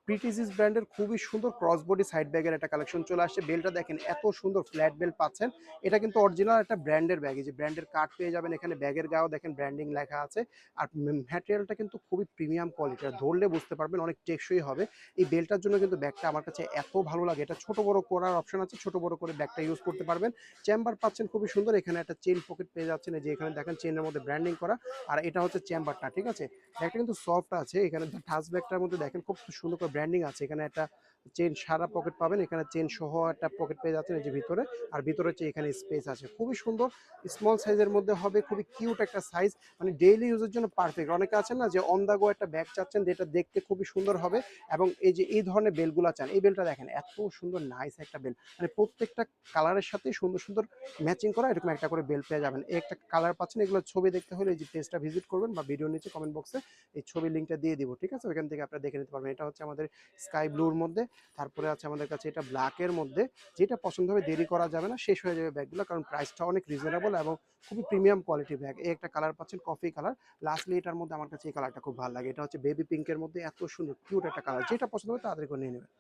প্রিটিজিস ব্র্যান্ডের খুবই সুন্দর ক্রস বডি সাইড ব্যাগের একটা কালেকশন চলে আসছে। বেলটা দেখেন এত সুন্দর ফ্ল্যাট বেল পাচ্ছেন। এটা কিন্তু অরিজিনাল একটা ব্র্যান্ডের ব্যাগ, এই যে ব্র্যান্ডের কার্ড পেয়ে যাবেন এখানে, ব্যাগের গায়েও দেখেন ব্র্যান্ডিং লেখা আছে। আর ম্যাটেরিয়ালটা কিন্তু খুবই প্রিমিয়াম কোয়ালিটির, ধরলে বুঝতে পারবেন অনেক টেকসই হবে। এই বেলটার জন্য কিন্তু ব্যাগটা আমার কাছে এত ভালো লাগে। এটা ছোট বড় করার অপশন আছে, ছোট বড় করে ব্যাগটা ইউজ করতে পারবেন। চেম্বার পাচ্ছেন খুবই সুন্দর, এখানে একটা চেইন পকেট পেয়ে যাচ্ছেন, এই যে এখানে দেখেন চেইনের মধ্যে ব্র্যান্ডিং করা। আর এটা হচ্ছে চেম্বারটা, ঠিক আছে। ব্যাগটা কিন্তু সফট আছে, এখানে টাচ ব্যাগটার মধ্যে দেখেন খুব সুন্দর করে ব্র্যান্ডিং আছে। এখানে একটা চেন সারা পকেট পাবেন, এখানে চেন সহ একটা পকেট পেয়ে যাচ্ছেন এই যে ভিতরে। আর ভিতরে হচ্ছে এখানে স্পেস আছে, খুবই সুন্দর স্মল সাইজের মধ্যে হবে, খুবই কিউট একটা সাইজ, মানে ডেইলি ইউজের জন্য পারফেক্ট। অনেকে আছেন না যে অন দা গো একটা ব্যাগ চাচ্ছেন যেটা দেখতে খুবই সুন্দর হবে, এবং এই যে এই ধরনের বেলগুলো চান, এই বেলটা দেখেন এত সুন্দর নাইস একটা বেল, মানে প্রত্যেকটা কালারের সাথে সুন্দর সুন্দর ম্যাচিং করা এরকম একটা করে বেল পেয়ে যাবেন। এই একটা কালার পাচ্ছেন, এগুলো ছবি দেখতে হলে এই যে পেজটা ভিজিট করবেন বা ভিডিও নিচে কমেন্ট বক্সে এই ছবি লিঙ্কটা দিয়ে দিব, ঠিক আছে, ওইখান থেকে আপনারা দেখে নিতে পারবেন। এটা হচ্ছে আমাদের স্কাই ব্লুর মধ্যে, তারপরে আছে আমাদের কাছে এটা ব্ল্যাকের মধ্যে। যেটা পছন্দ হবে দেরি করা যাবে না, শেষ হয়ে যাবে ব্যাগগুলো, কারণ প্রাইসটা অনেক রিজনেবল এবং খুবই প্রিমিয়াম কোয়ালিটি ব্যাগ। এই একটা কালার পাচ্ছেন কফি কালার। লাস্টলি এটার মধ্যে আমার কাছে এই কালারটা খুব ভালো লাগে, এটা হচ্ছে বেবি পিঙ্কের মধ্যে এত সুন্দর কিউট একটা কালার, যেটা পছন্দ হবে তাড়াতাড়ি করে নিয়ে নেবেন।